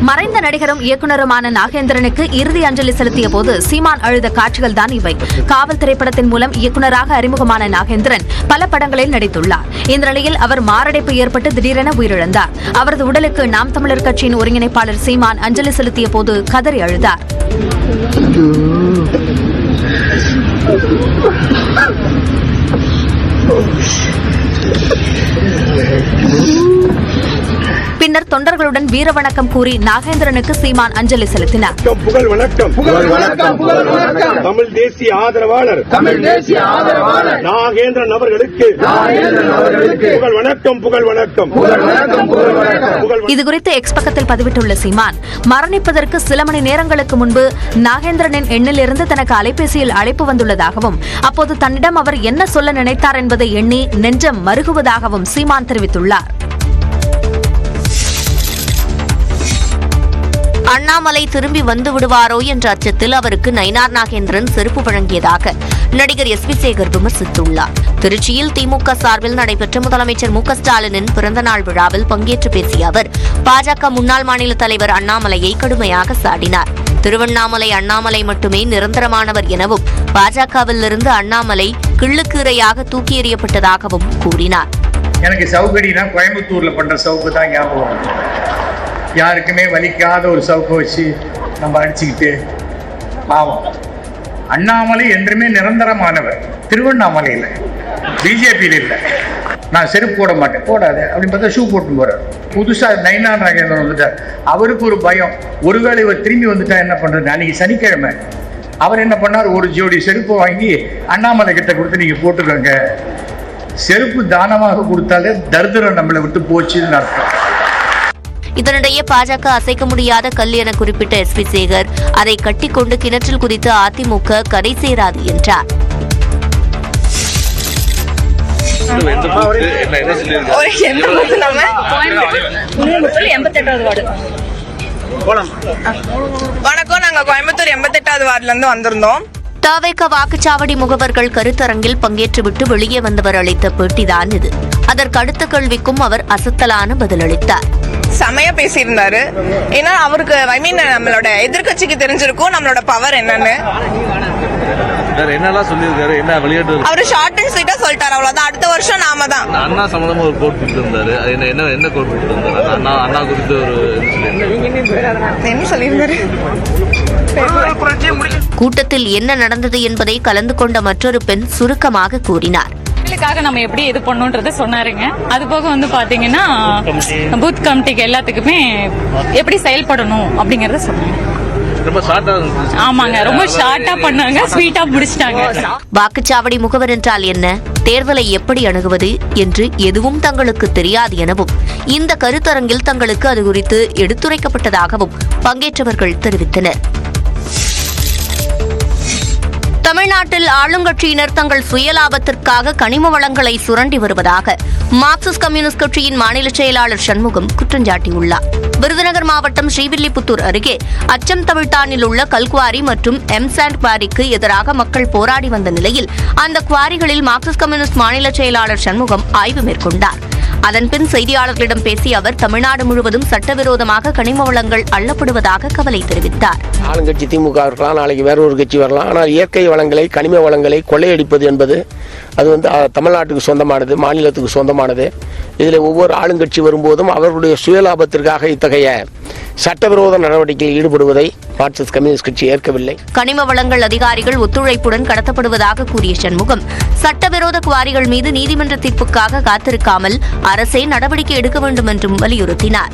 மறைந்த நடிகரும் இயக்குநருமான நாகேந்திரனுக்கு இறுதி அஞ்சலி செலுத்திய போது சீமான் அழுத காட்சிகள் தான் இவை. காவல் திரைப்படத்தின் மூலம் இயக்குநராக அறிமுகமான நாகேந்திரன் பல படங்களில் நடித்துள்ளார். இந்த நிலையில் அவர் மாரடைப்பு ஏற்பட்டு திடீரென உயிரிழந்தார். அவரது உடலுக்கு நாம் தமிழர் கட்சியின் ஒருங்கிணைப்பாளர் சீமான் அஞ்சலி செலுத்திய போது கதறி அழுதார். பின்னர் தொண்டர்களுடன் வீர வணக்கம் கூறி நாகேந்திரனுக்கு சீமான் அஞ்சலி செலுத்தினார். புகழ் வணக்கம், புகழ் வணக்கம், புகழ் வணக்கம். தமிழ் தேசிய ஆதரவாளர் நாகேந்திரன் அவர்களுக்கு புகழ் வணக்கம், புகழ் வணக்கம், புகழ் வணக்கம், புகழ் வணக்கம். இதுகுறித்து எக்ஸ் பக்கத்தில் பதிவிட்டுள்ள சீமான், மரணிப்பதற்கு சில மணி நேரங்களுக்கு முன்பு நாகேந்திரனின் எண்ணிலிருந்து தனக்கு அலைபேசியில் அழைப்பு வந்துள்ளதாகவும் அப்போது தன்னிடம் அவர் என்ன சொல்ல நினைத்தார் என்பதை எண்ணி நெஞ்சம் மருகுவதாகவும் சீமான் தெரிவித்துள்ளார். அண்ணாமலை திரும்பி வந்து விடுவாரோ என்ற அச்சத்தில் அவருக்கு நயினார் நாகேந்திரன் செருப்பு வழங்கியதாக நடிகர் எஸ்.வி. சேகர் விமர்சித்துள்ளார். திருச்சியில் திமுக சார்பில் நடைபெற்ற முதலமைச்சர் மு க ஸ்டாலினின் பிறந்தநாள் விழாவில் பங்கேற்று பேசிய அவர் பாஜக முன்னாள் மாநில தலைவர் அண்ணாமலையை கடுமையாக சாடினார். திருவண்ணாமலை அண்ணாமலை மட்டுமே நிரந்தரமானவர் எனவும் பாஜகவிலிருந்து அண்ணாமலை கிள்ளுக்கீரையாக தூக்கி எறியப்பட்டதாகவும் கூறினார். எனக்கு சவுக்கடினா கோயம்புத்தூர்ல பண்ற சவுக்கு தான் ஞாபகம். யாருக்குமே வலிக்காத ஒரு சவுக்கை வச்சு நம்ம அடிச்சுக்கிட்டு பாவம். அண்ணாமலை என்றுமே நிரந்தரமானவர். திருவண்ணாமலையில் பிஜேபியில் இல்லை. நான் செருப்பு போட மாட்டேன், போடாது அப்படின்னு பார்த்தா ஷூ போட்டு போறாரு. புதுசாக நயினார் நாகேந்திரன் வந்துட்டார். அவருக்கு ஒரு பயம், ஒருவேளை இவர் திரும்பி வந்துட்டா என்ன பண்றது. அன்னைக்கு சனிக்கிழமை அவர் என்ன பண்ணார், ஒரு ஜோடி செருப்பு வாங்கி அண்ணாமலை கிட்ட கொடுத்து நீங்க போட்டுக்கோங்க, செருப்பு தானமாக கொடுத்தாலே தரித்திரம் நம்மளை விட்டு போச்சுன்னு அர்த்தம். இதனிடையே பாஜக அசைக்க முடியாத கல் என குறிப்பிட்ட எஸ்.வி. சேகர் அதை கட்டிக்கொண்டு கிணற்றில் குதித்து அதிமுக கரை சேராது என்றார். வணக்கம், நாங்க கோயம்புத்தூர் 88வது வார்டுல இருந்து வந்திருந்தோம். தவேக வாக்குச்சாவடி முகவர்கள் கருத்தரங்கில் பங்கேற்றுவிட்டு வெளியே வந்தவர் அளித்த பேட்டிதான் இது. அதற்கு அடுத்த கேள்விக்கும் அவர் அசத்தலான பதிலளித்தார். செமையா பேசியிருந்தாரு. ஏன்னா அவருக்கு நம்மளோட எதிர்கட்சிக்கு தெரிஞ்சிருக்கும் நம்மளோட பவர் என்னன்னு. என்னெல்லாம் சொல்லியிருக்காரு, என்ன விளையாட்டு அவரு ஷார்ட் அண்ட் ஸ்வீட்டா சொல்லிட்டாரு. அவ்வளவுதான். அடுத்த வருஷம் நாம தான். அண்ணா சம்பந்தமா ஒரு கோட் கொடுத்திருந்தாரு. என்ன கோட் கொடுத்திருந்தாரு? அண்ணா குறித்து ஒரு என்ன சொல்லியிருந்தாரு? கூட்டத்தில் என்ன நடந்தது என்பதை கலந்து கொண்ட மற்றொரு பெண் சுருக்கமாக கூறினார். நம்ம எப்படி இது பண்ணுன்றத சொன்னாருங்க. அது போக வந்து பாத்தீங்கன்னா பூத் கமிட்டிக்கு எல்லாத்துக்குமே எப்படி செயல்படணும் அப்படிங்கறத சொன்னாங்க. ஆமாங்க, ரொம்ப ஷார்ட்டா பண்ணாங்க, ஸ்வீட்டா முடிச்சிட்டாங்க. வாக்குச்சாவடி முகவர் என்றால் என்ன, தேர்தலை எப்படி அணுகுவது என்று எதுவும் தங்களுக்கு தெரியாது எனவும் இந்த கருத்தரங்கில் தங்களுக்கு அது குறித்து எடுத்துரைக்கப்பட்டதாகவும் பங்கேற்றவர்கள் தெரிவித்தனர். தமிழ்நாட்டில் ஆளுங்கட்சியினர் தங்கள் சுயலாபத்திற்காக கனிம வளங்களை சுரண்டி வருவதாக மார்க்சிஸ்ட் கம்யூனிஸ்ட் கட்சியின் மாநில செயலாளர் சண்முகம் குற்றம் சாட்டியுள்ளார். விருதுநகர் மாவட்டம் ஸ்ரீவில்லிபுத்தூர் அருகே அச்சம் தமிழ்தானில் உள்ள கல்குவாரி மற்றும் எம்சாண்ட் குவாரிக்கு எதிராக மக்கள் போராடி வந்த நிலையில் அந்த குவாரிகளில் மார்க்சிஸ்ட் கம்யூனிஸ்ட் மாநில செயலாளர் சண்முகம் ஆய்வு மேற்கொண்டார். அதன்பின் செய்தியாளர்களிடம் பேசிய அவர் தமிழ்நாடு முழுவதும் சட்டவிரோதமாக கனிம வளங்கள் அள்ளப்படுவதாக கவலை தெரிவித்தார். ஆளுங்கட்சி திமுக இருக்கலாம், நாளைக்கு வேற ஒரு கட்சி வரலாம். ஆனால் இயற்கை வளங்களை, கனிம வளங்களை கொள்ளையடிப்பது என்பது அது தமிழ்நாட்டுக்கு சொந்தமானது, மாநிலத்துக்கு சொந்தமானது. இதில் ஒவ்வொரு ஆளுங்கட்சி வரும்போதும் அவர்களுடைய சுயலாபத்திற்காக இத்தகைய சட்டவிரோத நடவடிக்கையில் ஈடுபடுவதை மார்க்சிஸ்ட் கம்யூனிஸ்ட் கட்சி ஏற்கவில்லை. கனிம வளங்கள் அதிகாரிகள் ஒத்துழைப்புடன் கடத்தப்படுவதாக கூறிய சண்முகம் சட்டவிரோத குவாரிகள் மீது நீதிமன்ற தீர்ப்புக்காக காத்திருக்காமல் அரசே நடவடிக்கை எடுக்க வேண்டும் என்றும் வலியுறுத்தினார்.